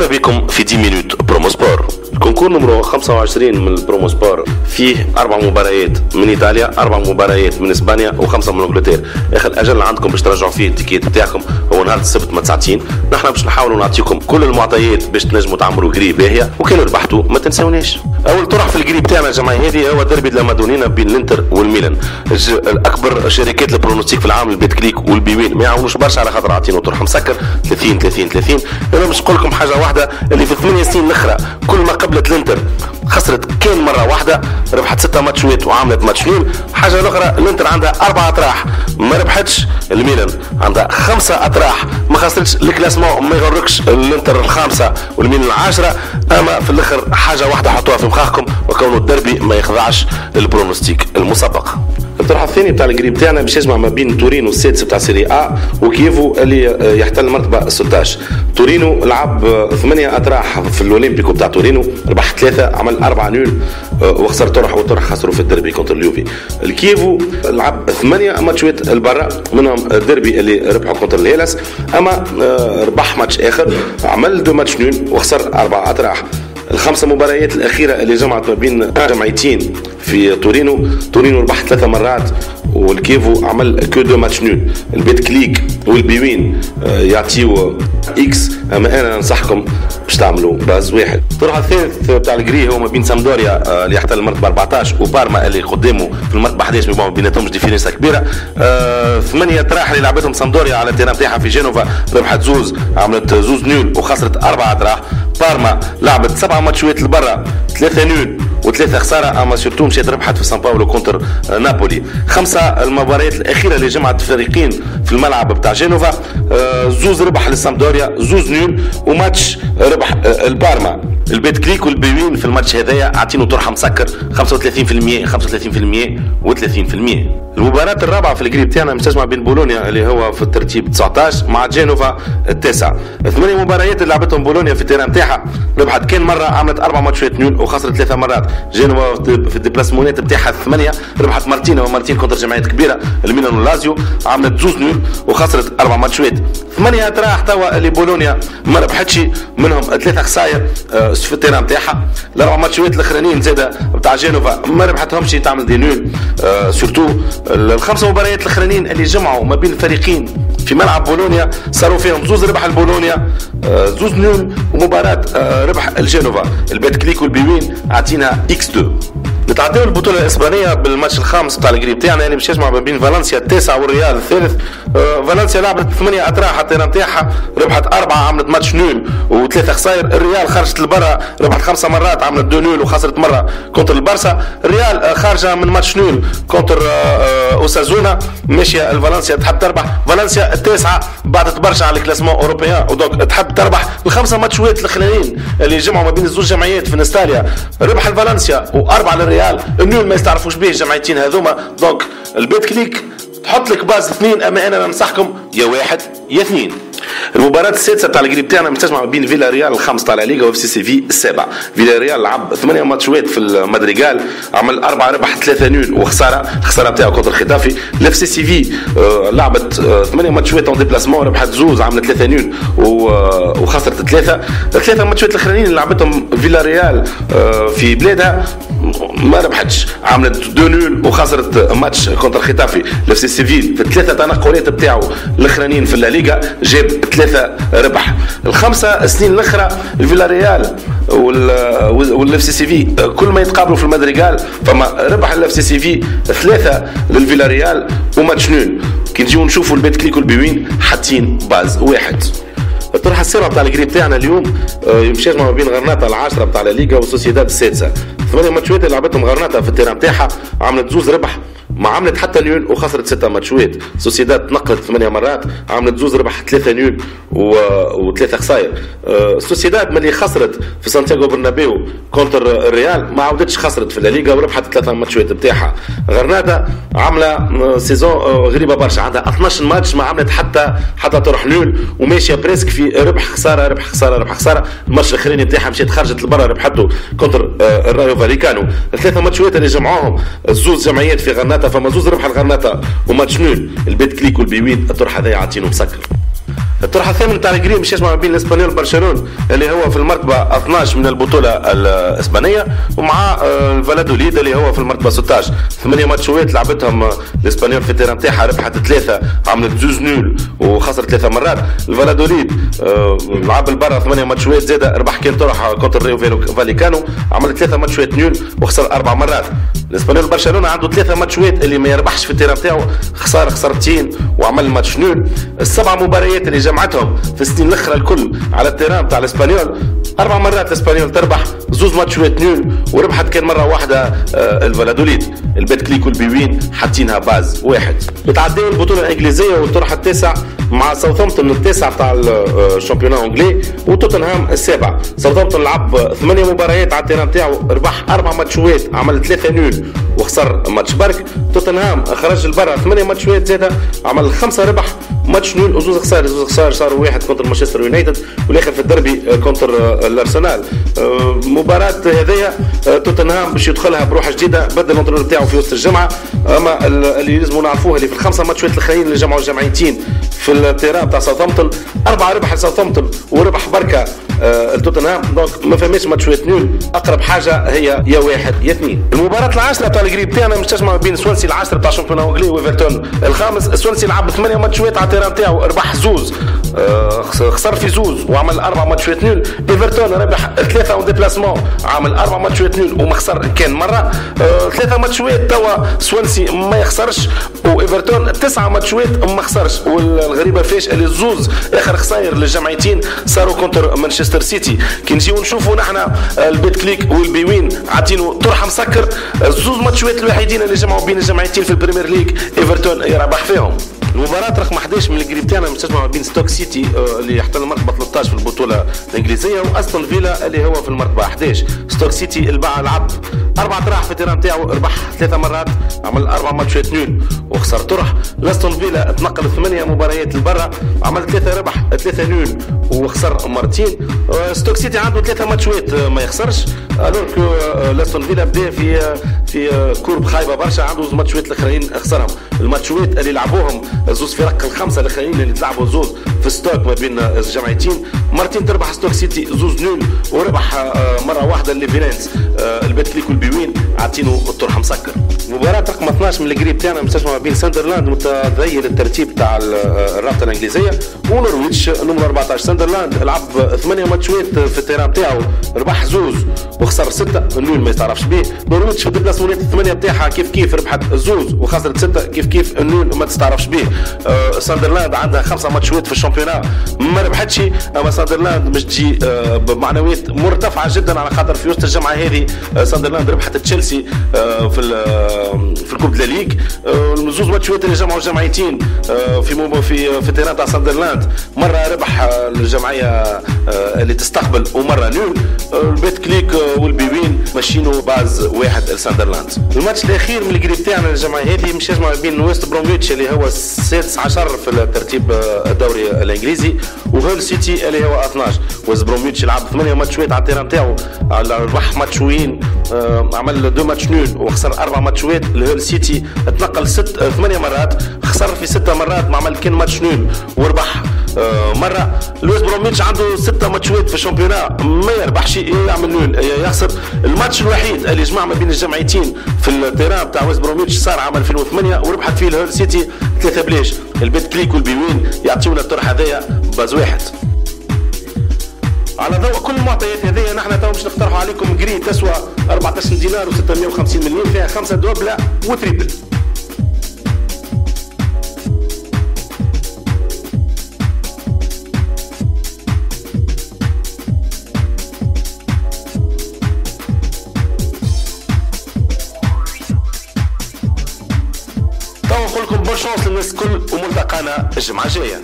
مرحبا بكم في 10 مينوت برومو سبور. الكونكور نمرو 25 من البرومو سبور فيه 4 مباريات من ايطاليا، 4 مباريات من اسبانيا و5 من انجلترا. اخر الاجل اللي عندكم باش ترجعوا فيه التيكيت بتاعكم هو نهار السبت ما 9. نحن باش نحاولوا نعطيكم كل المعطيات باش تنجموا تعملوا جري باهيه، وكان ربحتوا ما تنساوناش. اول طرح في الجري بتاعنا يا جماعه هذه هو ديربي لا مادونينا بين الانتر والميلان. الاكبر شركات البرونوستيك في العالم البيت كليك والبيوين ما يعاونوش برشا على خاطر عاطينه طرح مسكر 30 30 30. انا باش نقول لكم حاجه واحده، اللي في 8 سنين الاخرى كل ما قبلت الانتر خسرت كان مره واحده، ربحت 6 ماتشات وعملت ماتش نول. حاجه الاخرى الانتر عندها 4 اطراح ما ربحتش، الميلان عندها 5 اطراح ما خسرتش. الكلاسمون ما يغركش، الانتر الخامسه والميلان العاشره. اما في الاخر حاجه واحده حطوها في مخاخكم، وكونوا الدربي ما يخضعش للبرونوستيك المسبق. الطرح الثاني بتاع الجري بتاعنا باش يجمع ما بين تورينو السادس بتاع سيري A وكييفو اللي يحتل المرتبه 16. تورينو لعب 8 اطراح في الاولمبيكو بتاع تورينو، ربح 3، عمل 4 نول وخسر طرح، وطرح خسروا في الدربي كونتر اليوفي. الكييفو لعب 8 ماتشات البرا، منهم الدربي اللي ربحوا كونتر الهيلاس، اما ربح ماتش اخر، عمل 2 ماتش نول وخسر 4 اطراح. ال5 مباريات الأخيرة اللي جمعت ما بين جمعيتين في تورينو ربح 3 مرات، والكيفو عمل كو 2 ماتش نول. البيت كليك والبيوين يعطيو اكس، اما انا ننصحكم باش تعملوا باز واحد. الطرح الثالث بتاع الجري هو ما بين سامدوريا اللي يحتل المرتبه 14 وبارما اللي قدامه في المرتبه 11، ما بيناتهمش ديفيرنسا كبيره. 8 اطراح اللي لعبتهم سامدوريا على التيران تاعها في جنوفا، ربحت زوز، عملت زوز نول وخسرت 4 اطراح. بارما لعبت 7 ماتشات لبرا، 3 نول و3 خساره، اما سورتو مشات ربحت في سان باولو كونتر نابولي. 5 المباريات الاخيره اللي جمعت فريقين في الملعب بتاع جنوفا، زوز ربح للسامدوريا، زوز نول وماتش ربح البارما. البيت كليك والبيوين في الماتش هذايا عاطينه طرحه مسكر 35% 35% و30%. المباراة الرابعة في الجري بتاعنا مش تجمع بين بولونيا اللي هو في الترتيب 19 مع جنوفا التاسع. 8 مباريات اللي لعبتهم بولونيا في التيران تاعها، ربحت كان مرة، عملت 4 ماتشات نول وخسرت 3 مرات. جنوفا في الديبلاسمونات بتاعها 8 ربحت مرتين كونتر جمعيات كبيرة الميلان واللازيو، عملت 2 نول وخسرت 4 ماتشات. 8 اطراح توا اللي بولونيا ما ربحتش، منهم 3 خساير في التيران تاعها. ال4 ماتشات الاخرانيين زاده بتاع جنوفا ما ربحتهمش، تعمل دي نول. سورتو ال5 مباريات الاخرانيين اللي جمعوا ما بين الفريقين في ملعب بولونيا صاروا فيهم زوز ربح البولونيا، زوز نول ومباراة ربح الجنوفا. البيت كليك والبيوين عطينا اكس 2. نتعداو البطوله الاسبانيه بالماتش الخامس بتاع الجري بتاعنا اللي باش يجمع ما بين فالنسيا التاسع والريال الثالث. فالنسيا لعبت 8 اطراح على التيران تاعها، ربحت 4، عملت ماتش نول و3 خسائر. الريال خرجت لبرا، ربحت 5 مرات، عملت 2 نول وخسرت مره كونتر البارسا. الريال خارجه من ماتش نول كونتر اوسازونا، ماشيه الفالنسيا تحب تربح. فالنسيا التاسعه بعدت برشا على الكلاسمون اوروبيان، ودونك تحب تربح ال5 ماتشات الاخرانيين اللي جمعوا ما بين الزوج جمعيات في نستاليا. ربح الفالنسيا و4 للريال، النول ما يستعرفوش به الجمعيتين هذوما. دونك البيت كليك تحط لك باز 2، اما انا ننصحكم يا 1 يا 2. المباراة السادسة بتاع الجري بتاعنا متجمع بين فيلا ريال الخامس تاع لا ليغا وفي سي في السابع. فيلا ريال لعب 8 ماتشات في المدريغال، عمل 4 ربح 3 نول وخسارة، الخسارة بتاعه كونتر الختافي. الاف سي في لعبت 8 ماتشات اون ديبلاسمون، ربحت زوز، عملت 3 نول وخسرت 3 ماتشات الاخرانيين اللي لعبتهم فيلا ريال في بلادها ما ربحتش، عملت 2 نول وخسرت ماتش كونتر الختافي. الاف سي في في ال3 تنقلات بتاعه الاخرانيين في الليغا جاب 3 ربح. ال5 سنين الاخرى الفيلا ريال والاف سي في كل ما يتقابلوا في المدريغال فما ربح الاف سي في 3 للفيلا ريال وماتش نول. كي نجيو نشوفوا البيت كليك والبيوين حاطين باز 1. الطرحه السابعه بتاع الجري بتاعنا اليوم يمشي ما بين غرناطه العاشره بتاع لا ليغا وسوسيداد السادسه. 8 ماتشات اللي لعبتهم غرناطه في التيران تاعها، عملت زوز ربح، ما عملت حتى نول وخسرت 6 ماتشات. سوسيداد تنقلت 8 مرات، عملت زوز ربح 3 نول و3 خسائر. سوسيداد ملي خسرت في سانتياغو برنابيو كونتر الريال ما عاودتش خسرت في الليغا وربحت 3 ماتشات بتاعها. غرناطه عامله سيزون غريبه برشا، عندها 12 ماتش ما عملت حتى طرح نول، وماشيه بريسك في ربح خساره ربح خساره ربح خساره. الماتش الاخراني بتاعها مشيت خرجت لبرا، ربحته كونتر الرايو فاليكانو. ال3 ماتشات اللي جمعوهم زوز جمعيات في غرناطه، فما زوز ربح الغرناطه وماتش نول. البيت كليك والبيوين الطرح هذا عاطينه مسكر. الطرح الثامن تاع الجري باش يجمع بين الاسبانيول برشلونه اللي هو في المرتبه 12 من البطوله الاسبانيه، ومع الفالادوليد اللي هو في المرتبه 16. 8 ماتشات لعبتهم الاسبانيول في التيران تاعها، ربحت 3 عملت 2 نول وخسرت 3 مرات. الفالادوليد لعب البرا 8 ماتشات زاد ربح كان طرح كونتر ريو فاليكانو، عمل 3 ماتشات نول وخسر 4 مرات. الاسبانيول برشلونه عنده 3 ماتشات اللي ما يربحش في التيران تاعو، خسارتين وعمل ماتش نول. السبع مباريات اللي جمعتهم في السنين الاخرى الكل على التيران تاع الاسبانيول، 4 مرات الاسبانيول تربح، 2 ماتشات نول وربحت كان مره واحده الفالادوليد. البيت كليك والبيوين حاطينها باز واحد. بتعدي البطوله الانجليزيه والطرح التاسع مع ساوثامبتون التاسع تاع الشامبيون انجلي وتوتنهام السابع. ساوثامبتون لعب 8 مباريات على التيران تاعو، ربح 4 ماتشات عمل 3 نول وخسر ماتش برك. توتنهام خرج البرا 8 ماتشات زاده عمل 5 ربح ماتش نول وزوز خسار صاروا واحد كونتر مانشستر يونايتد والاخر في الدربي كونتر الارسنال. مباراة هذيا توتنهام باش يدخلها بروح جديدة، بدل الانترنور نتاعو في وسط الجمعة. اما اللي لازم نعرفوه اللي في ال5 ماتشات الاخرين اللي جمعوا الجمعيتين في التيران تاع ساوثامبتون، 4 ربح لساوثامبتون وربح بركة التوتنهام. دونك ما فماش ماتشات نول، اقرب حاجه هي يا 1 يا 2. المباراه العاشره تاع الجريب تاعنا مش تجمع بين سوانسي العاشره تاع شامبيون انجلي وايفرتون الخامس. سوانسي لعب 8 ماتشات على التيران تاعو، ربح 2 خسر في 2 وعمل 4 ماتشات نول. ايفرتون ربح 3 اون ديبلاسمون عمل 4 ماتشات نول وما خسر كان مره. 3 ماتشات توا سوانسي ما يخسرش، وايفرتون 9 ماتشات ما خسرش. والغريبه فاش اللي زوز اخر خسائر للجمعيتين صاروا كونتر مانشستر سيتي. كي نجيو نشوفوا نحن البيت كليك والبيوين عاطينو طرح مسكر، زوز ماتشات الوحيدين اللي جمعوا بين الجمعيتين في البريمير ليج ايفرتون يربح فيهم. المباراة رقم 11 من الجريب تاعنا مستجمع بين ستوك سيتي اللي يحتل المرتبة 13 في البطولة الإنجليزية واستون فيلا اللي هو في المرتبة 11. ستوك سيتي الباع لعب 4 طرح في التيران تاعو، ربح 3 مرات عمل 4 ماتشات نول وخسر طرح. لاستون فيلا تنقل 8 مباريات لبرا، عمل 3 ربح 3 نول وخسر مرتين. ستوك سيتي عنده 3 ماتشات ما يخسرش، الوغ كو لاستون فيلا بدا في كورب خايبه برشا، عنده 2 ماتشات الاخرين خسرهم. الماتشات اللي لعبوهم زوز فرق ال5 الاخرين اللي تلعبوا زوز في ستوك ما بين الجمعيتين، مرتين تربح ستوك سيتي 2 نول وربح مره واحده ليفينانس. البيت كليك والبيوين عاطينو الطرح مسكر. مباراة رقم 12 من الجريب تاعنا مستجمع بين ساندرلاند متغير الترتيب تاع الرابطه الانجليزيه ونورويتش نمرة 14. ساندرلاند لعب 8 ماتشات في التيران تاعو، ربح 2 وخسر 6 نول ما يتعرفش به. نورويتش في الدبلاسمونات 8 تاعها كيف ربحت 2 وخسرت 6 كيف النول ما تستعرفش به. ساندرلاند عندها 5 ماتشات في الشامبيونات ما ربحتش، اما ساندرلاند مش تجي بمعنويات مرتفعه جدا على خاطر في وسط الجمعه هذه ساندرلاند ربحت تشيلسي في الكوب دو ليغ. زوز ماتشات اللي جمعوا الجمعيتين في تيران تاع ساندرلاند، مره ربح الجمعيه اللي تستقبل ومره نول. البيت كليك والبيوين ماشيينو باز 1 لساندرلاند. الماتش الاخير من الجريب تاعنا الجمعيه هذه مش يجمع بين ويست برومويتش اللي هو 16 في الترتيب الدوري الانجليزي وهول سيتي اللي هو 12. ويست برومويتش لعب 8 ماتشات على التيران تاعو، ربح ماتشوين عمل 2 ماتش نول وخسر 4 ماتشات. الهول سيتي تنقل 8 مرات، خسر في 6 مرات ما عمل كان ماتش نول وربح مره. لويس بروميتش عنده 6 ماتشات في الشامبيونات ما يربحش، يعمل نول يخسر. الماتش الوحيد اللي جمع ما بين الجمعيتين في التيران تاع ويست بروميتش صار عام 2008 وربحت فيه الهول سيتي 3 بلاش. البيت كليك والبيوين يعطيونا الطرح هذايا باز 1. على ضوء كل المعطيات هذه نحن تو باش نقترحوا عليكم جري تسوى 14 دينار و650 مليون، فيها 5 دوبلة وتريبل. تو نقول لكم بون شانس للناس الكل وملتقانا الجمعة الجاية.